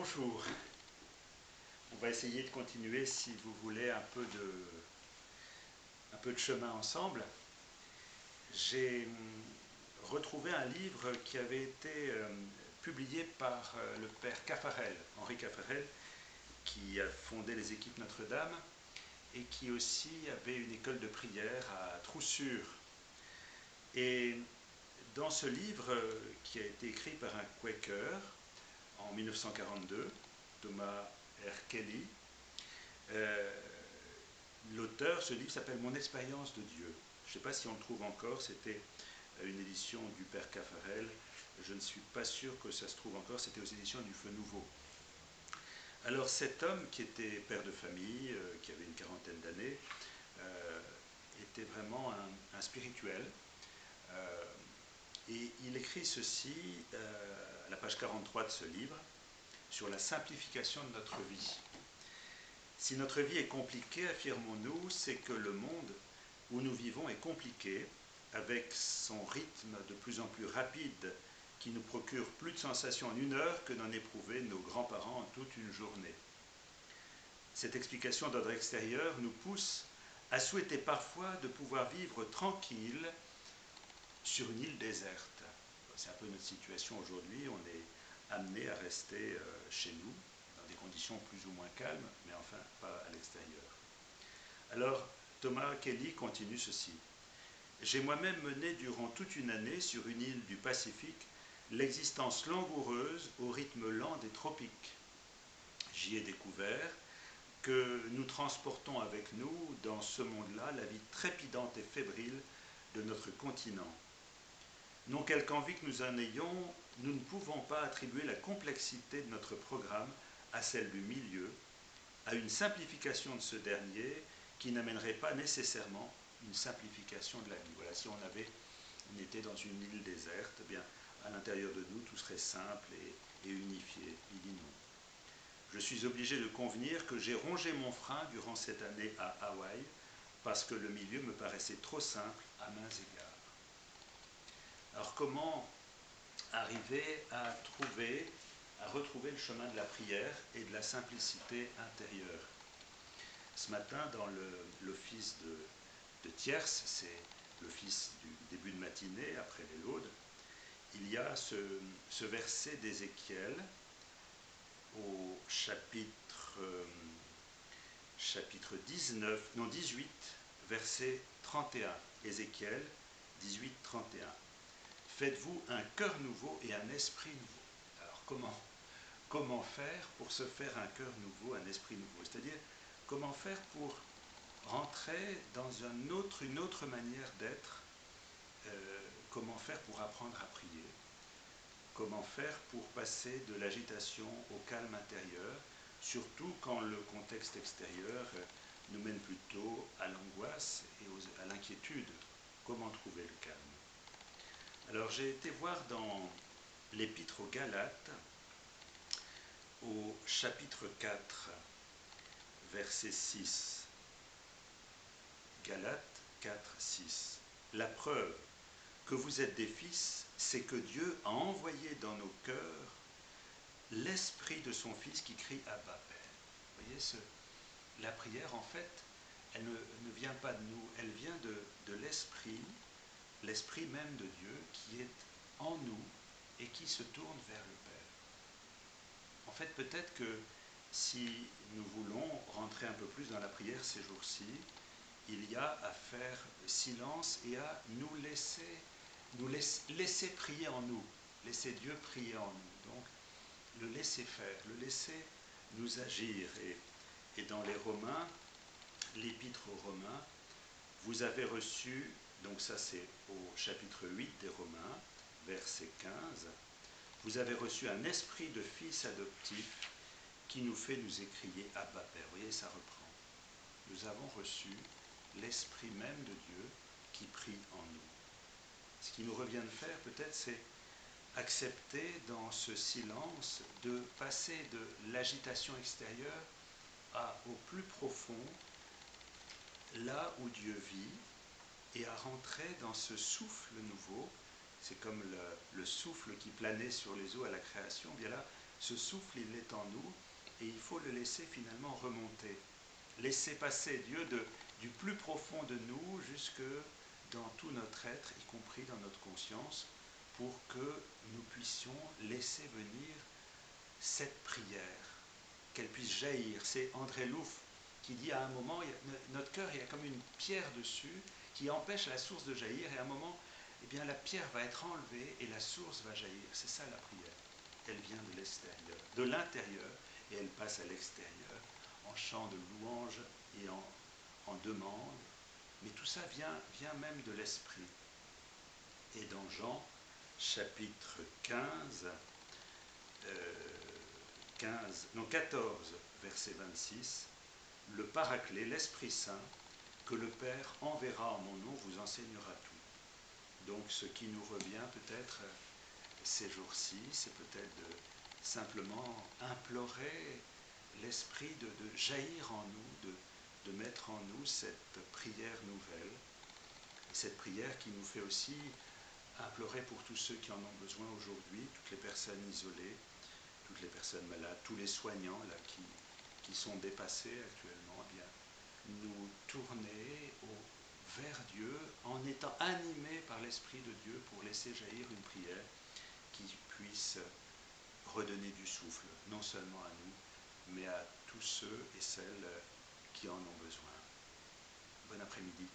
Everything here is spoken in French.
Bonjour, on va essayer de continuer, si vous voulez, un peu de chemin ensemble. J'ai retrouvé un livre qui avait été publié par le père Caffarel, Henri Caffarel, qui a fondé les équipes Notre-Dame et qui aussi avait une école de prière à Troussure. Et dans ce livre, qui a été écrit par un Quaker en 1942, Thomas R. Kelly, l'auteur, ce livre s'appelle Mon expérience de Dieu. Je ne sais pas si on le trouve encore, c'était une édition du père Caffarel. Je ne suis pas sûr que ça se trouve encore, c'était aux éditions du Feu Nouveau. Alors cet homme qui était père de famille, qui avait une quarantaine d'années, était vraiment un spirituel. Et il écrit ceci à la page 43 de ce livre, sur la simplification de notre vie. Si notre vie est compliquée, affirmons-nous, c'est que le monde où nous vivons est compliqué, avec son rythme de plus en plus rapide, qui nous procure plus de sensations en une heure que n'en éprouvaient nos grands-parents en toute une journée. Cette explication d'ordre extérieur nous pousse à souhaiter parfois de pouvoir vivre tranquille sur une île déserte. C'est un peu notre situation aujourd'hui, on est amené à rester chez nous, dans des conditions plus ou moins calmes, mais enfin pas à l'extérieur. Alors, Thomas Kelly continue ceci. J'ai moi-même mené durant toute une année sur une île du Pacifique l'existence langoureuse au rythme lent des tropiques. J'y ai découvert que nous transportons avec nous dans ce monde-là la vie trépidante et fébrile de notre continent. Non quelque envie que nous en ayons, nous ne pouvons pas attribuer la complexité de notre programme à celle du milieu, à une simplification de ce dernier qui n'amènerait pas nécessairement une simplification de la vie. Voilà, si on était dans une île déserte, eh bien, à l'intérieur de nous, tout serait simple et unifié. Il dit non. Je suis obligé de convenir que j'ai rongé mon frein durant cette année à Hawaï parce que le milieu me paraissait trop simple à maints égards. Alors comment arriver à retrouver le chemin de la prière et de la simplicité intérieure? Ce matin, dans l'office de tierce, c'est l'office du début de matinée, après les laudes, il y a ce verset d'Ézéchiel au chapitre 18, verset 31. Ézéchiel 18, 31. Faites-vous un cœur nouveau et un esprit nouveau. Alors comment faire pour se faire un cœur nouveau, un esprit nouveau? C'est-à-dire, comment faire pour rentrer dans une autre manière d'être? Comment faire pour apprendre à prier? Comment faire pour passer de l'agitation au calme intérieur, surtout quand le contexte extérieur nous mène plutôt à l'angoisse et à l'inquiétude? Comment trouver le calme? Alors j'ai été voir dans l'Épître aux Galates, au chapitre 4, verset 6. Galates 4, 6. La preuve que vous êtes des fils, c'est que Dieu a envoyé dans nos cœurs l'esprit de son Fils qui crie Abba Père. Vous voyez, la prière, en fait, elle ne vient pas de nous, elle vient de l'esprit même de Dieu qui est en nous et qui se tourne vers le Père. En fait, peut-être que si nous voulons rentrer un peu plus dans la prière ces jours-ci, il y a à faire silence et à nous laisser prier en nous, laisser Dieu prier en nous. Donc, le laisser faire, le laisser nous agir. Et dans les Romains, l'Épître aux Romains, vous avez reçu, donc ça c'est au chapitre 8 des Romains, verset 15, vous avez reçu un esprit de fils adoptif qui nous fait nous écrier Abba Père. Vous voyez, ça reprend. Nous avons reçu l'esprit même de Dieu qui prie en nous. Ce qui nous revient de faire, peut-être, c'est accepter dans ce silence de passer de l'agitation extérieure au plus profond, là où Dieu vit, et à rentrer dans ce souffle nouveau. C'est comme le souffle qui planait sur les eaux à la création. Bien là, Ce souffle, il est en nous et il faut le laisser finalement remonter. Laisser passer Dieu du plus profond de nous jusque dans tout notre être, y compris dans notre conscience, pour que nous puissions laisser venir cette prière, qu'elle puisse jaillir. C'est André Louf qui dit à un moment, notre cœur, il y a comme une pierre dessus qui empêche la source de jaillir, et à un moment, eh bien, la pierre va être enlevée et la source va jaillir. C'est ça la prière. Elle vient de l'extérieur, de l'intérieur, et elle passe à l'extérieur, en chant de louange et en demande. Mais tout ça vient même de l'esprit. Et dans Jean, chapitre 14, verset 26, le Paraclet, l'Esprit Saint, que le Père enverra en mon nom, vous enseignera tout. Donc ce qui nous revient peut-être ces jours-ci, c'est peut-être de simplement implorer l'Esprit de jaillir en nous, de mettre en nous cette prière nouvelle, cette prière qui nous fait aussi implorer pour tous ceux qui en ont besoin aujourd'hui, toutes les personnes isolées, toutes les personnes malades, tous les soignants là, qui sont dépassés actuellement, eh bien, nous tourner vers Dieu en étant animés par l'Esprit de Dieu pour laisser jaillir une prière qui puisse redonner du souffle, non seulement à nous, mais à tous ceux et celles qui en ont besoin. Bon après-midi.